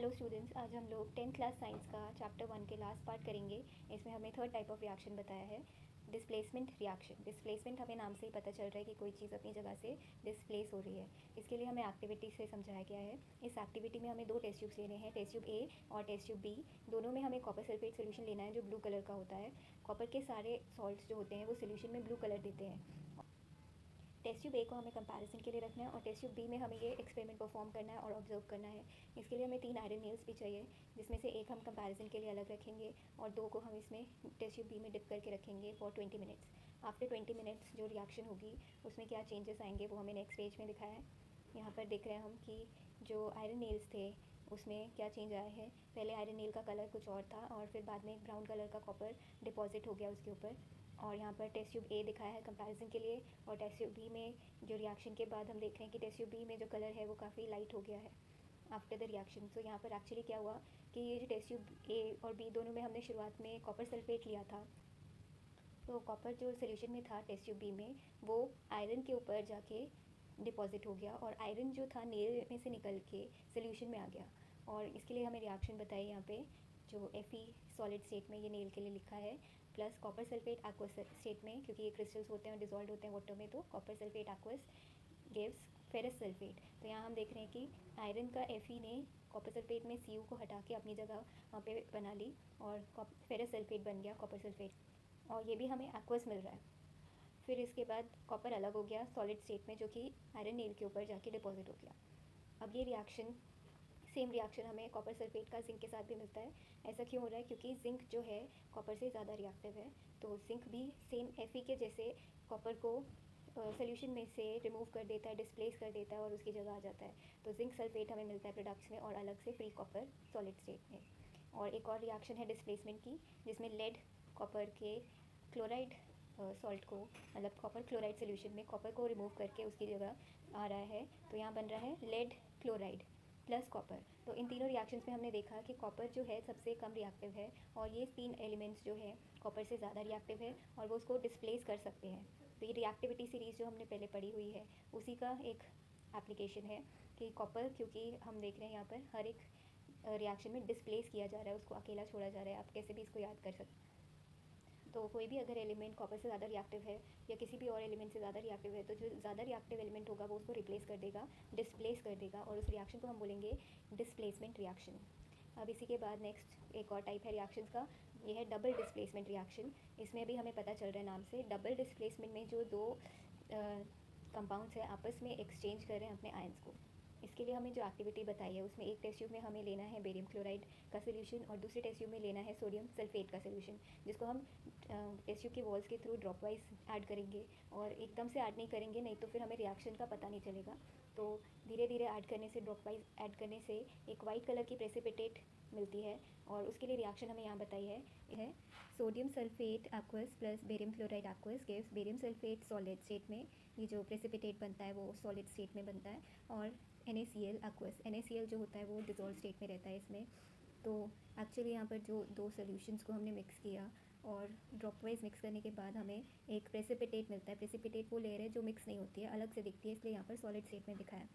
Hello students, आज हम लोग 10th क्लास साइंस का चैप्टर 1 के लास्ट पार्ट करेंगे। इसमें हमें थर्ड टाइप ऑफ रिएक्शन बताया है, डिस्प्लेसमेंट रिएक्शन। डिस्प्लेसमेंट हमें नाम से ही पता चल रहा है कि कोई चीज़ अपनी जगह से डिस्प्लेस हो रही है। इसके लिए हमें एक्टिविटी से समझाया गया है। इस एक्टिविटी में हमें दो टेस्ट ट्यूब्स लेने हैं, टेस्ट ट्यूब ए और टेस्ट ट्यूब बी। दोनों में हमें कॉपर सल्फेट सोल्यूशन लेना है जो ब्लू कलर का होता है। कॉपर के सारे सॉल्ट्स जो होते हैं वो सोल्यूशन में ब्लू कलर देते हैं। टेस्ट ट्यूब ए को हमें कंपैरिजन के लिए रखना है और टेस्ट ट्यूब बी में हमें ये एक्सपेरिमेंट परफॉर्म करना है और ऑब्जर्व करना है। इसके लिए हमें 3 आयरन नेल्स भी चाहिए, जिसमें से एक हम कंपैरिजन के लिए अलग रखेंगे और 2 को हम इसमें टेस्ट ट्यूब बी में डिप करके रखेंगे फॉर 20 मिनट्स। आफ्टर 20 मिनट्स जो रिएक्शन होगी उसमें क्या चेंजेस आएंगे वो हमें नेक्स्ट पेज में दिखाया है। यहाँ पर देख रहे हैं हम कि जो आयरन नेल्स थे उसमें क्या चेंज आया है। पहले आयरन नेल का कलर कुछ और था और फिर बाद में ब्राउन कलर का कॉपर डिपॉजिट हो गया उसके ऊपर। और यहाँ पर टेस्ट ट्यूब ए दिखाया है कंपैरिजन के लिए, और टेस्ट ट्यूब बी में जो रिएक्शन के बाद हम देख रहे हैं कि टेस्ट ट्यूब बी में जो कलर है वो काफ़ी लाइट हो गया है आफ्टर द रिएक्शन। तो यहाँ पर एक्चुअली क्या हुआ कि ये जो टेस्ट ट्यूब ए और बी दोनों में हमने शुरुआत में कॉपर सल्फेट लिया था, तो कॉपर जो सोल्यूशन में था टेस्ट ट्यूब बी में वो आयरन के ऊपर जाके डिपॉजिट हो गया और आयरन जो था नेल में से निकल के सोल्यूशन में आ गया। और इसके लिए हमें रिएक्शन बताई यहाँ पे, जो Fe सॉलिड स्टेट में ये नेल के लिए लिखा है, plus copper sulphate aqueous state में, क्योंकि ये क्रिस्टल्स होते हैं और डिजॉल्व होते हैं वाटर में, तो copper sulphate aqueous gives ferrous sulphate. तो यहाँ हम देख रहे हैं कि आयरन का Fe ने कॉपर सल्फेट में Cu को हटा के अपनी जगह वहाँ पे बना ली और फेरस सल्फेट बन गया कॉपर सल्फेट, और ये भी हमें एक्वस मिल रहा है। फिर इसके बाद कॉपर अलग हो गया सॉलिड स्टेट में, जो कि आयरन नेल के ऊपर जाके डिपॉजिट हो गया। अब ये रिएक्शन, सेम रिएक्शन हमें कॉपर सल्फेट का जिंक के साथ भी मिलता है। ऐसा क्यों हो रहा है? क्योंकि जिंक जो है कॉपर से ज़्यादा रिएक्टिव है, तो जिंक भी सेम Fe के जैसे कॉपर को सोल्यूशन में से रिमूव कर देता है, डिस्प्लेस कर देता है और उसकी जगह आ जाता है। तो जिंक सल्फेट हमें मिलता है प्रोडक्ट्स में और अलग से फ्री कॉपर सॉलिड स्टेट में। और एक और रिएक्शन है डिस्प्लेसमेंट की, जिसमें लेड कॉपर के क्लोराइड सॉल्ट को, मतलब कॉपर क्लोराइड सोल्यूशन में कॉपर को रिमूव करके उसकी जगह आ रहा है, तो यहाँ बन रहा है लेड क्लोराइड प्लस कॉपर। तो इन तीनों रिएक्शंस में हमने देखा कि कॉपर जो है सबसे कम रिएक्टिव है और ये 3 एलिमेंट्स जो है कॉपर से ज़्यादा रिएक्टिव है और वो उसको डिस्प्लेस कर सकते हैं। तो ये रिएक्टिविटी सीरीज़ जो हमने पहले पढ़ी हुई है उसी का एक एप्लीकेशन है कि कॉपर, क्योंकि हम देख रहे हैं यहाँ पर हर एक रिएक्शन में डिस्प्लेस किया जा रहा है, उसको अकेला छोड़ा जा रहा है। आप कैसे भी इसको याद कर सकते हैं। तो कोई भी अगर एलिमेंट कॉपर से ज़्यादा रिएक्टिव है या किसी भी और एलिमेंट से ज़्यादा रिएक्टिव है, तो जो ज़्यादा रिएक्टिव एलिमेंट होगा वो उसको रिप्लेस कर देगा, डिस्प्लेस कर देगा, और उस रिएक्शन को हम बोलेंगे डिस्प्लेसमेंट रिएक्शन। अब इसी के बाद नेक्स्ट एक और टाइप है रिएक्शंस का, ये है डबल डिस्प्लेसमेंट रिएक्शन। इसमें भी हमें पता चल रहा है नाम से, डबल डिस्प्लेसमेंट में जो दो कंपाउंड्स है आपस में एक्सचेंज कर रहे हैं अपने आयंस को। इसके लिए हमें जो एक्टिविटी बताई है उसमें एक टेस्ट ट्यूब में हमें लेना है बेरियम क्लोराइड का सोल्यूशन और दूसरे टेस्ट ट्यूब में लेना है सोडियम सल्फेट का सोल्यूशन, जिसको हम टेस्ट ट्यूब की वॉल्स के थ्रू ड्रॉप वाइज ऐड करेंगे। और एकदम से ऐड नहीं करेंगे, नहीं तो फिर हमें रिएक्शन का पता नहीं चलेगा। तो धीरे धीरे ऐड करने से, ड्रॉप वाइज ऐड करने से एक वाइट कलर की प्रेसिपिटेट मिलती है। और उसके लिए रिएक्शन हमें यहाँ बताई है sodium sulphate aqueous plus barium chloride aqueous gives barium sulphate solid state में, ये जो प्रेसिपिटेट बनता है वो सॉलिड स्टेट में बनता है, और NaCl एक्वस, NaCl जो होता है वो डिजॉल्व स्टेट में रहता है इसमें। तो एक्चुअली यहाँ पर जो दो सोल्यूशंस को हमने मिक्स किया और ड्रॉप वाइज मिक्स करने के बाद हमें एक प्रेसिपिटेट मिलता है। प्रेसिपिटेट वो लेयर है जो मिक्स नहीं होती है, अलग से दिखती है, इसलिए यहाँ पर सॉलिड स्टेट में दिखाया।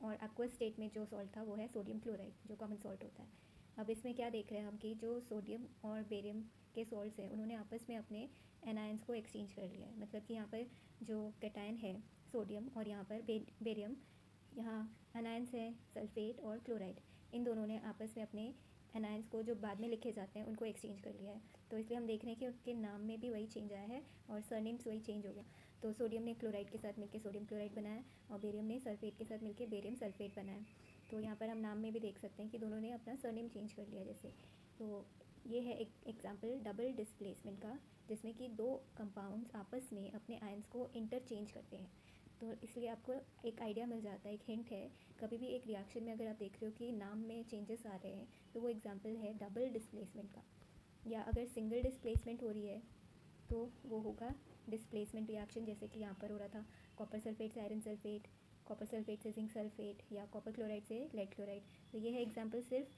और एक्वस स्टेट में जो सॉल्ट था वो है सोडियम क्लोराइड, जो कॉमन सॉल्ट होता है। अब इसमें क्या देख रहे हैं हम कि जो सोडियम और बेरियम के सॉल्ट्स हैं उन्होंने आपस में अपने एनायंस को एक्सचेंज कर लिया है। मतलब कि यहाँ पर जो कैटायन है सोडियम और यहाँ पर बेरियम, यहाँ अनायंस है सल्फेट और क्लोराइड, इन दोनों ने आपस में अपने एनायंस को जो बाद में लिखे जाते हैं उनको एक्सचेंज कर लिया है। तो इसलिए हम देख रहे हैं कि उनके नाम में भी वही चेंज आया है और सरनेम्स वही चेंज हो गया। तो सोडियम ने क्लोराइड के साथ मिलकर सोडियम क्लोराइड बनाया और बेरियम ने सल्फेट के साथ मिलकर बेरियम सल्फेट बनाया। तो यहाँ पर हम नाम में भी देख सकते हैं कि दोनों ने अपना सरनेम चेंज कर लिया जैसे। तो ये है एक एग्जाम्पल डबल डिस्प्लेसमेंट का, जिसमें कि दो कंपाउंड्स आपस में अपने आयंस को इंटरचेंज करते हैं। तो इसलिए आपको एक आइडिया मिल जाता है, एक हिंट है। कभी भी एक रिएक्शन में अगर आप देख रहे हो कि नाम में चेंजेस आ रहे हैं तो वो एग्जांपल है डबल डिस्प्लेसमेंट का। या अगर सिंगल डिस्प्लेसमेंट हो रही है तो वो होगा डिस्प्लेसमेंट रिएक्शन, जैसे कि यहाँ पर हो रहा था कॉपर सल्फेट से आयरन सल्फेट, कॉपर सल्फेट से जिंक सल्फेट, या कॉपर क्लोराइड से लेड क्लोराइड। तो ये है एग्जाम्पल सिर्फ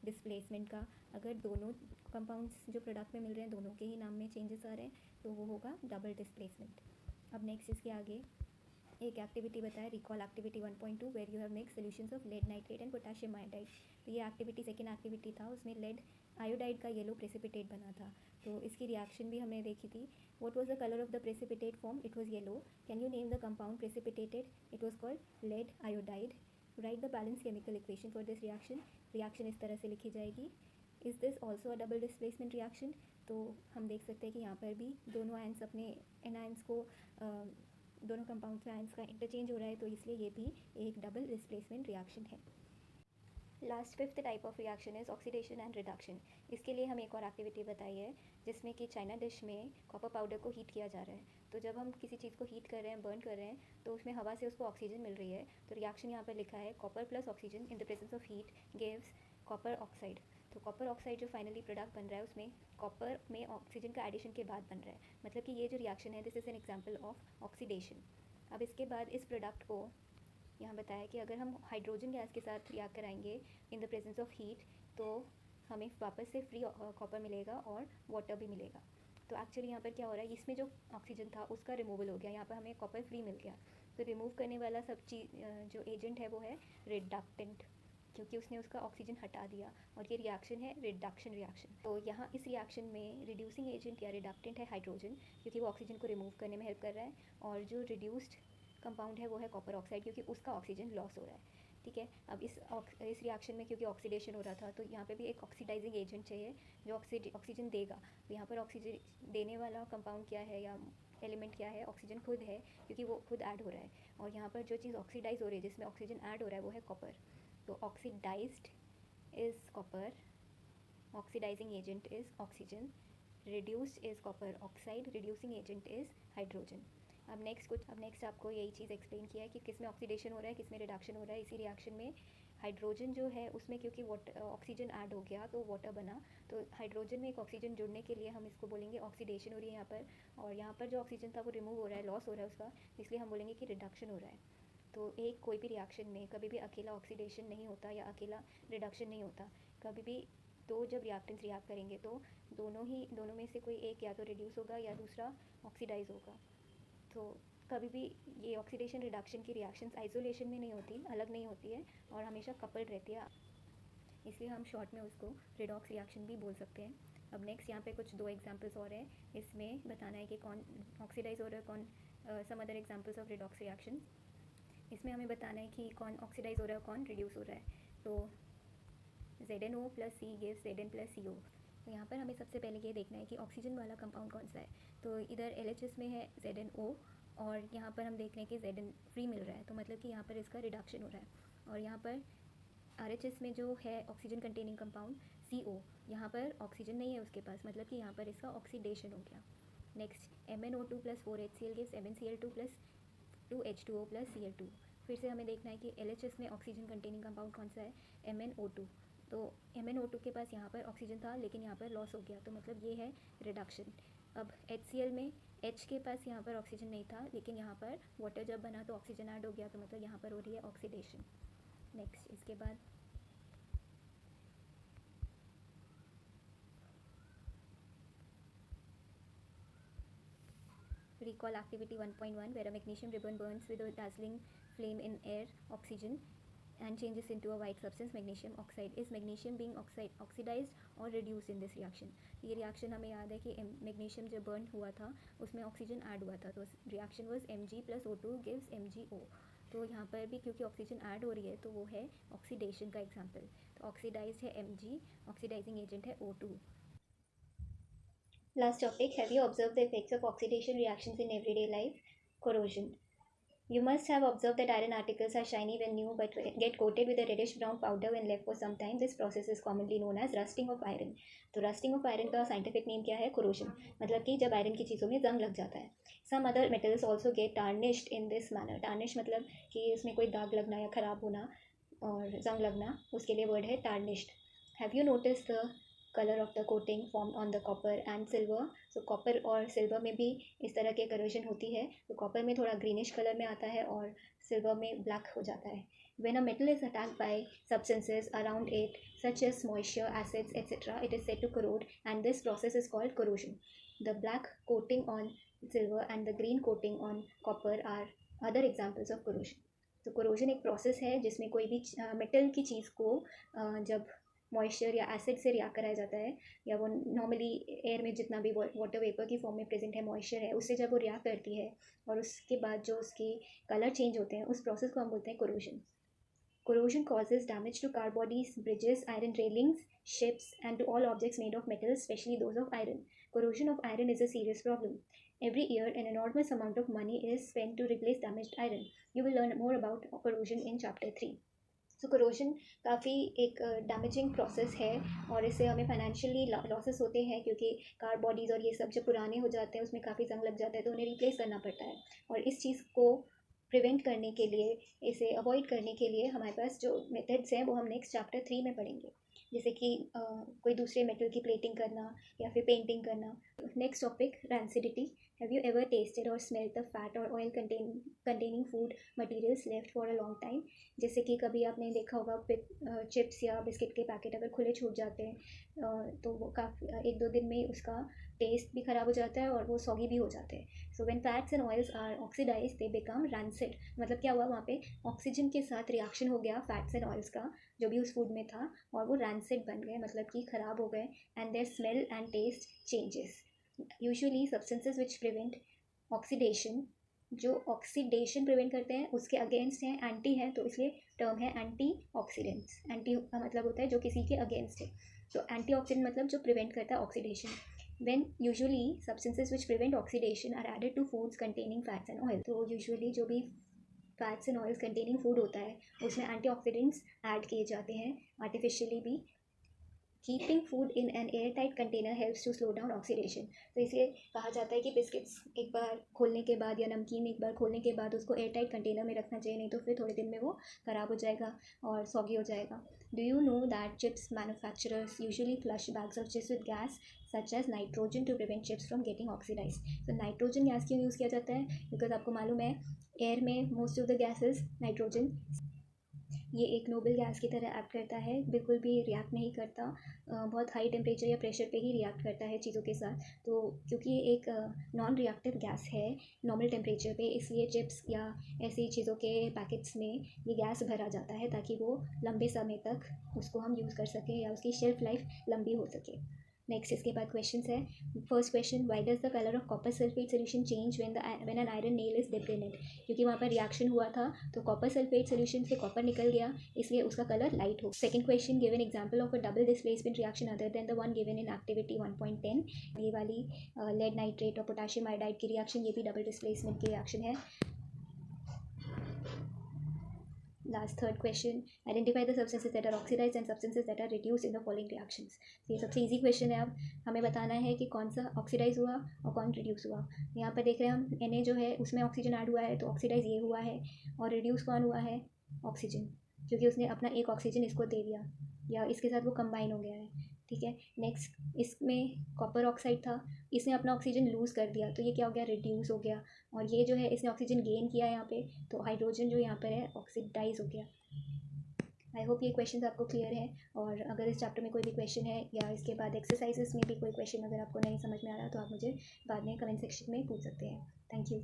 डिस्प्लेसमेंट का। अगर दोनों कंपाउंड्स जो प्रोडक्ट में मिल रहे हैं दोनों के ही नाम में चेंजेस आ रहे हैं तो वो होगा डबल डिस्प्लेसमेंट। अब नेक्स्ट इसके आगे एक एक्टिविटी बताया recall activity 1.2 where you have make solutions of lead nitrate and potassium iodide. तो ये एक्टिविटी सेकेंड एक्टिविटी था, उसमें लेड आयोडाइड का येलो प्रेसिपिटेट बना था। तो इसकी रिएक्शन भी हमने देखी थी। What was the colour of the precipitate form? It was yellow. Can you name the compound precipitated? It was called lead iodide. Write the balance chemical equation for this reaction. Reaction इस तरह से लिखी जाएगी। Is this also a double displacement reaction? तो हम देख सकते हैं कि यहाँ पर भी दोनों आयंस अपने एनायंस को दोनों कंपाउंड्स में आयंस का इंटरचेंज हो रहा है, तो इसलिए ये भी एक डबल डिस्प्लेसमेंट रिएक्शन है। Last fifth type of reaction is oxidation and reduction. इसके लिए हम एक और एक्टिविटी बताई है जिसमें कि चाइना डिश में कॉपर पाउडर को हीट किया जा रहा है। तो जब हम किसी चीज़ को हीट कर रहे हैं, बर्न कर रहे हैं, तो उसमें हवा से उसको ऑक्सीजन मिल रही है। तो रिएक्शन यहाँ पर लिखा है copper plus oxygen in the presence of heat gives copper oxide. तो कॉपर ऑक्साइड जो फाइनली प्रोडक्ट बन रहा है उसमें कॉपर में ऑक्सीजन का एडिशन के बाद बन रहा है। मतलब कि ये जो रिएक्शन है this is an example of oxidation. अब इसके बाद इस प्रोडक्ट को यहाँ बताया कि अगर हम हाइड्रोजन गैस के साथ रिएक्ट कराएंगे in the presence of heat, तो हमें वापस से फ्री कॉपर मिलेगा और वाटर भी मिलेगा। तो एक्चुअली यहाँ पर क्या हो रहा है, इसमें जो ऑक्सीजन था उसका रिमूवल हो गया, यहाँ पर हमें कॉपर फ्री मिल गया। तो रिमूव करने वाला सब चीज़ जो एजेंट है वो है रिडक्टेंट, क्योंकि उसने उसका ऑक्सीजन हटा दिया, और ये रिएक्शन है रिडक्शन रिएक्शन। तो यहाँ इस रिएक्शन में रिड्यूसिंग एजेंट या रिडक्टेंट है हाइड्रोजन, क्योंकि वो ऑक्सीजन को रिमूव करने में हेल्प कर रहा है, और जो रिड्यूस्ड कंपाउंड है वो है कॉपर ऑक्साइड, क्योंकि उसका ऑक्सीजन लॉस हो रहा है। ठीक है, अब इस रिएक्शन में क्योंकि ऑक्सीडेशन हो रहा था, तो यहाँ पे भी एक ऑक्सीडाइजिंग एजेंट चाहिए जो ऑक्सीजन देगा। तो यहाँ पर ऑक्सीजन देने वाला कंपाउंड क्या है या एलिमेंट क्या है? ऑक्सीजन खुद है, क्योंकि वो खुद ऐड हो रहा है। और यहाँ पर जो चीज़ ऑक्सीडाइज हो रही है, जिसमें ऑक्सीजन ऐड हो रहा है, वो है कॉपर। तो oxidised is copper, oxidising agent is oxygen, reduced is copper oxide, reducing agent is hydrogen. अब नेक्स्ट आपको यही चीज़ एक्सप्लेन किया है कि किस में ऑक्सीडेशन हो रहा है, किस में रिडक्शन हो रहा है। इसी रिएक्शन में हाइड्रोजन जो है उसमें क्योंकि ऑक्सीजन ऐड हो गया तो वाटर बना, तो हाइड्रोजन में एक ऑक्सीजन जुड़ने के लिए हम इसको बोलेंगे ऑक्सीडेशन हो रही है यहाँ पर। और यहाँ पर जो ऑक्सीजन था वो रिमूव हो रहा है, लॉस हो रहा है उसका, इसलिए हम बोलेंगे कि रिडक्शन हो रहा है। तो एक कोई भी रिएक्शन में कभी भी अकेला ऑक्सीडेशन नहीं होता या अकेला रिडक्शन नहीं होता। कभी भी दो जब रिएक्टेंट्स रिएक्ट करेंगे तो दोनों में से कोई एक या तो रिड्यूस होगा या दूसरा ऑक्सीडाइज होगा। तो कभी भी ये ऑक्सीडेशन रिडक्शन की रिएक्शंस आइसोलेशन में नहीं होती, अलग नहीं होती है, और हमेशा कपल्ड रहती है, इसलिए हम शॉर्ट में उसको रिडॉक्स रिएक्शन भी बोल सकते हैं। अब नेक्स्ट यहाँ पे कुछ दो एग्जांपल्स और हैं, इसमें बताना है कि कौन ऑक्सीडाइज हो रहा है, कौन some other examples of redox reaction. इसमें हमें बताना है कि कौन ऑक्सीडाइज हो रहा है, कौन रिड्यूस हो रहा है। तो ZnO plus C gives Zn plus CO। तो यहाँ पर हमें सबसे पहले ये देखना है कि ऑक्सीजन वाला कंपाउंड कौन सा है। तो इधर LHS में है ZnO, और यहाँ पर हम देख रहे हैं कि Zn फ्री मिल रहा है, तो मतलब कि यहाँ पर इसका रिडक्शन हो रहा है। और यहाँ पर RHS में जो है ऑक्सीजन कंटेनिंग कंपाउंड CO, यहाँ पर ऑक्सीजन नहीं है उसके पास, मतलब कि यहाँ पर इसका ऑक्सीडेशन हो गया। Next MnO2 plus 4HCl gives MnCl2 plus 2H2O plus Cl2। फिर से हमें देखना है कि LHS में ऑक्सीजन कंटेनिंग कंपाउंड कौन सा है, MnO2। तो MnO2 के पास यहाँ पर ऑक्सीजन था लेकिन यहाँ पर लॉस हो गया, तो मतलब ये है रिडक्शन। अब HCl में H के पास यहाँ पर ऑक्सीजन नहीं था, लेकिन यहाँ पर वाटर जब बना तो ऑक्सीजन ऐड हो गया, तो मतलब यहाँ पर हो रही है ऑक्सीडेशन। नेक्स्ट इसके बाद recall activity 1.1 where a magnesium ribbon burns with a dazzling flame in air oxygen and changes into a white substance magnesium oxide. Is magnesium being oxidized or reduced in this reaction? ये reaction हमें याद है कि magnesium जब burn हुआ था उसमें oxygen add हुआ था, तो reaction was Mg plus O2 gives MgO। तो यहाँ पर भी क्योंकि ऑक्सीजन ऐड हो रही है तो वो है ऑक्सीडेशन का एग्जाम्पल। तो ऑक्सीडाइज है Mg, ऑक्सीडाइजिंग एजेंट है O2। Last topic, have you observed the effects of oxidation reactions in everyday life? Corrosion. You must have observed that iron articles are shiny when new but get coated with a reddish brown powder when left for some time. This process is commonly known as rusting of iron. तो rusting of iron का scientific name क्या है? corrosion. मतलब कि जब iron की चीज़ों में जंग लग जाता है. Some other metals also get tarnished in this manner. tarnish मतलब कि उसमें कोई दाग लगना या ख़राब होना और जंग लगना, उसके लिए वर्ड है tarnished. Have you noticed the color of the coating formed on the copper and silver? So copper और silver में भी इस तरह के corrosion होती है। तो copper में थोड़ा greenish color में आता है और silver में black हो जाता है। When a metal is attacked by substances around it such as moisture, acids, etc., it is said to corrode, and this process is called corrosion. The black coating on silver and the green coating on copper are other examples of corrosion. तो corrosion एक process है जिसमें कोई भी metal की चीज़ को जब moisture या एसिड से रिएक्ट कराया जाता है, या वो नॉर्मली एयर में जितना भी वाटर वेपर की फॉर्म में प्रेजेंट है मॉइस्चर है, उससे जब वो रिएक्ट करती है और उसके बाद जो उसके कलर चेंज होते हैं, उस प्रोसेस को हम बोलते हैं corrosion. Corrosion causes damage to car bodies, bridges, iron railings, ships, and to all objects made of metal, especially those of iron. Corrosion of iron is a serious problem. Every year, an enormous amount of money is spent to replace damaged iron. You will learn more about corrosion in chapter 3. So corrosion काफ़ी एक damaging process है, और इससे हमें financially losses होते हैं, क्योंकि car bodies और ये सब जब पुराने हो जाते हैं उसमें काफ़ी जंग लग जाता है, तो उन्हें रिप्लेस करना पड़ता है। और इस चीज़ को प्रिवेंट करने के लिए, इसे अवॉइड करने के लिए हमारे पास जो मेथड्स हैं वो हम नेक्स्ट चैप्टर 3 में पढ़ेंगे, जैसे कि कोई दूसरे मेटल की प्लेटिंग करना या फिर पेंटिंग करना। Next topic, rancidity. Have you ever tested और स्मेल्ड द फैट और oil containing food materials left for a long time? जैसे कि कभी आपने देखा होगा चिप्स या बिस्किट के पैकेट अगर खुले छूट जाते हैं तो वो काफ़ी 1-2 दिन में उसका टेस्ट भी ख़राब हो जाता है और वो सॉगी भी हो जाते हैं। So when fats and oils are oxidise they become rancid. मतलब क्या हुआ, वहाँ पे ऑक्सीजन के साथ रिएक्शन हो गया फैट्स एंड ऑयल्स का जो भी उस फूड में था, और वो रैंसिड बन गए, मतलब कि ख़राब हो गए। And their smell and taste changes. Usually substances which prevent oxidation, जो ऑक्सीडेशन प्रिवेंट करते हैं उसके अगेंस्ट हैं, एंटी है, तो इसलिए टर्म है एंटी ऑक्सीडेंट्स। एंटी का मतलब होता है जो किसी के अगेंस्ट है, तो एंटी ऑक्सीडेंट मतलब जो प्रिवेंट करता है oxidation. when usually substances which prevent oxidation are added to foods containing fats and oil। तो यूजुअली जो भी fats and oils containing food होता है उसमें एंटीऑक्सीडेंट्स ऐड किए जाते हैं आर्टिफिशियली भी। Keeping food in an airtight container helps to slow down oxidation. तो इसलिए कहा जाता है कि बिस्किट्स एक बार खोलने के बाद या नमकीन एक बार खोलने के बाद उसको एयर टाइट कंटेनर में रखना चाहिए, नहीं तो फिर थोड़े दिन में वो ख़राब हो जाएगा और सॉगी हो जाएगा। Do you know that chips manufacturers usually flush bags of chips with gas such as nitrogen to prevent chips from getting oxidise? तो नाइट्रोजन गैस क्यों यूज़ किया जाता है? बिकॉज आपको मालूम है एयर में most of the gases nitrogen, ये एक नोबल गैस की तरह एक्ट करता है, बिल्कुल भी रिएक्ट नहीं करता, बहुत हाई टेम्परेचर या प्रेशर पे ही रिएक्ट करता है चीज़ों के साथ। तो क्योंकि ये एक नॉन रिएक्टिव गैस है नॉर्मल टेम्परेचर पे, इसलिए चिप्स या ऐसी चीज़ों के पैकेट्स में ये गैस भरा जाता है ताकि वो लंबे समय तक उसको हम यूज़ कर सकें या उसकी शेल्फ लाइफ लंबी हो सके। नेक्स्ट इसके बाद क्वेश्चन है। First question, why does the colour of copper sulphate solution change when an iron nail is dipped in it? क्योंकि वहाँ पर रिएक्शन हुआ था तो कॉपर सल्फेट सोल्यूशन से कॉपर निकल गया, इसलिए उसका कलर लाइट हो। Second question, given example of a double displacement reaction other than the one given in activity 1.10। ये वाली लेड नाइट्रेट और पोटाशियम आयोडाइड की रिएक्शन, ये भी डबल डिस्प्लेसमेंट की रिएक्शन है। Last third question, identify the substances that are oxidise and substances that are reduce in the following reactions. ये सबसे इजी क्वेश्चन है। अब हमें बताना है कि कौन सा ऑक्सीडाइज हुआ और कौन रिड्यूस हुआ। यहाँ पर देख रहे हैं हम Na जो है उसमें ऑक्सीजन ऐड हुआ है, तो ऑक्सीडाइज ये हुआ है, और रिड्यूस कौन हुआ है? ऑक्सीजन, क्योंकि उसने अपना एक ऑक्सीजन इसको दे दिया या इसके साथ वो कंबाइन हो गया है। ठीक है, नेक्स्ट इसमें कॉपर ऑक्साइड था, इसने अपना ऑक्सीजन लूज़ कर दिया, तो ये क्या हो गया? रिड्यूस हो गया। और ये जो है इसने ऑक्सीजन गेन किया यहाँ पे, तो हाइड्रोजन जो यहाँ पर है ऑक्सीडाइज हो गया। आई होप ये क्वेश्चन आपको क्लियर है, और अगर इस चैप्टर में कोई भी क्वेश्चन है या इसके बाद एक्सरसाइजेस में भी कोई क्वेश्चन अगर आपको नहीं समझ में आ रहा तो आप मुझे बाद में कमेंट सेक्शन में पूछ सकते हैं। Thank you.